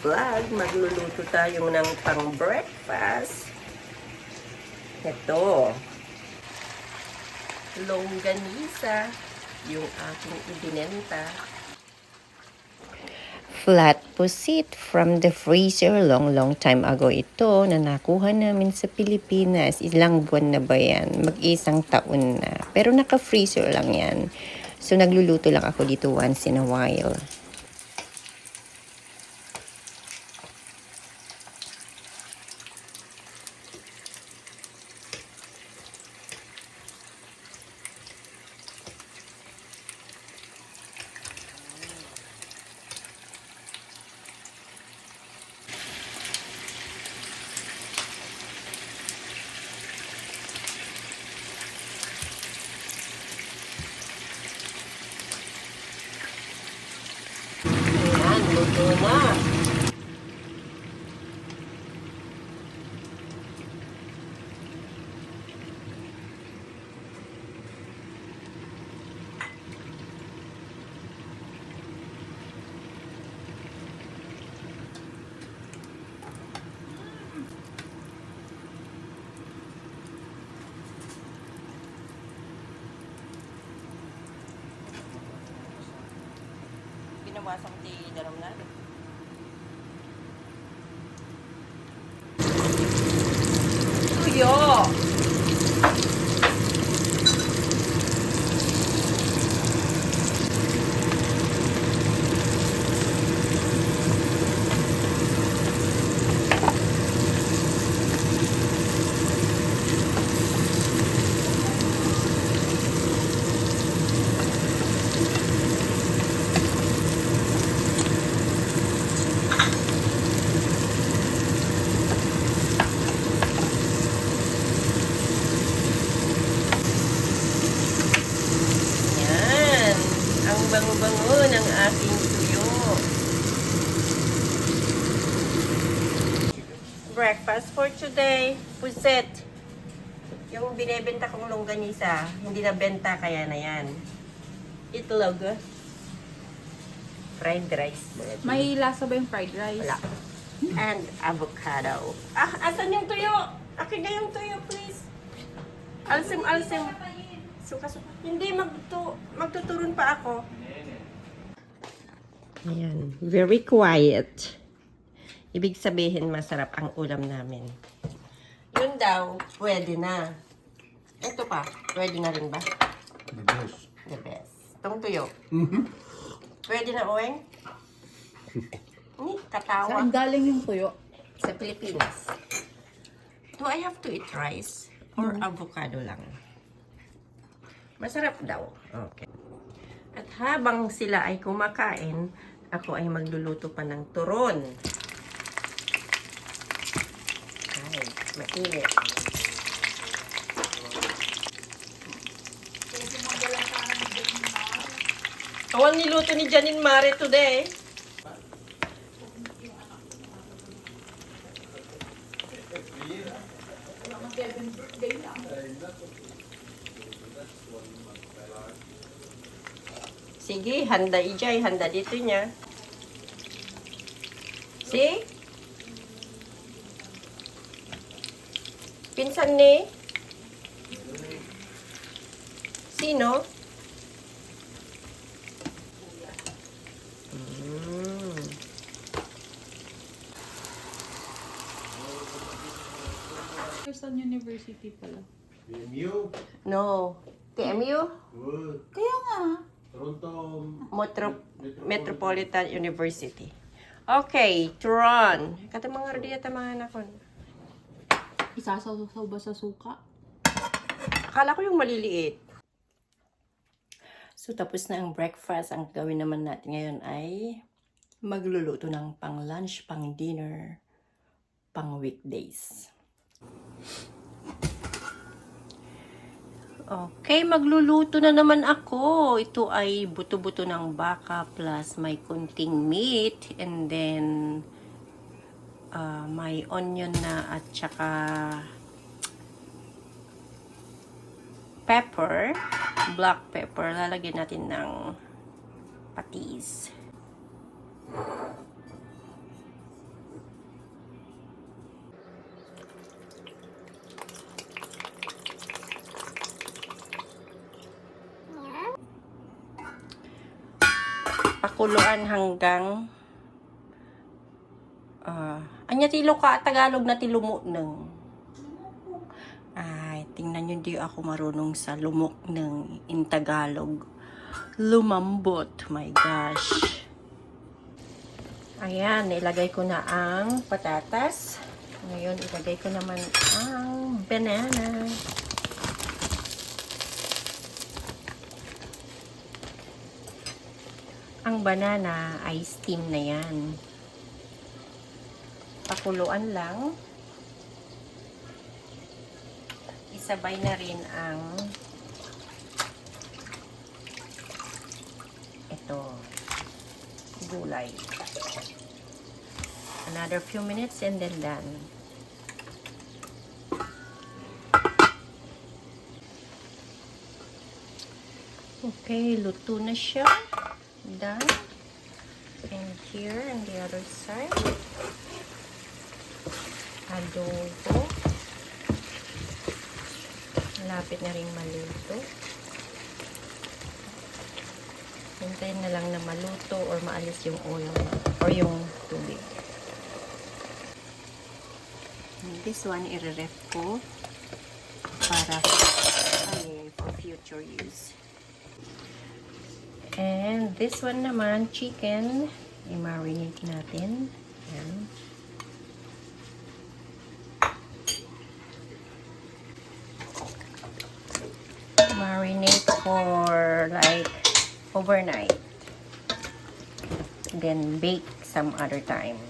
vlog. Magluluto tayo ng pang-breakfast. Ito. Longganisa. Yung aking ibinenta. Flat pusit from the freezer long time ago ito na nakuha namin sa Pilipinas. Ilang buwan na ba yan? Mag-isang taon na. Pero naka-freezer lang yan. So nagluluto lang ako dito once in a while. Ayan, luto na. Binawasang ti daram na. Tuyo! Yan. Ang bango-bango ng aking tuyo. Breakfast for today. Puset. Yung binebenta kong longganisa, hindi na benta kaya na yan. Itlog. Fried rice. May lasa ba yung fried rice? Wala. And avocado. Ah, asan yung tuyo? Akin na yung tuyo, please. Alsim. Suka-suka. Hindi, magtuturon pa ako. Ayan. Very quiet. Ibig sabihin, masarap ang ulam namin. Yun daw, pwede na. Ito pa, pwede na rin ba? The best. The best. Itong tuyo. Pwede na, Oeng? Ni, katawa. Saan galing yung tuyo? Sa Pilipinas. Do I have to eat rice? Or avocado lang? Masarap daw. Okay. At habang sila ay kumakain, ako ay magluluto pa ng turon. Ay, mainit. Awang niluto ni Janine Mare today. Sige, handa ijay, handa dito niya. See? Pinsan ni? Sino? Quezon University pala. BMU? No. TMU? Good. Kaya nga. Toronto. Metropolitan University. Okay, Turon. Kata mga radiya mga nakon. Isasaw-saw ba sa suka? Akala ko yung maliliit. So, tapos na ang breakfast. Ang gawin naman natin ngayon ay magluluto ng pang-lunch, pang-dinner, pang-weekdays. Okay, magluluto na naman ako. Ito ay buto-buto ng baka plus may kunting meat and then may onion na at saka pepper, black pepper. Lalagyan natin ng patis. Pakuluan hanggang anya tilo ka Tagalog na tilumok ng. Ay, tingnan nyo, di ako marunong sa lumok ng in Tagalog. Lumambot. My gosh. Ayan, nilagay ko na ang patatas. Ngayon, ilagay ko naman ang banana. Ang banana ay steam na yan. Pakuluan lang. Isabay na rin ang ito, gulay. Another few minutes and then done. Okay, luto na siya. Done. And here on the other side, adobo. Malapit na rin maluto. Hintayin na lang na maluto or maalis yung oil or yung tubig. And this one, i-ref ko para for future use. And this one naman, chicken, i-marinate natin. Ayan. Marinate for like overnight. Then bake some other time.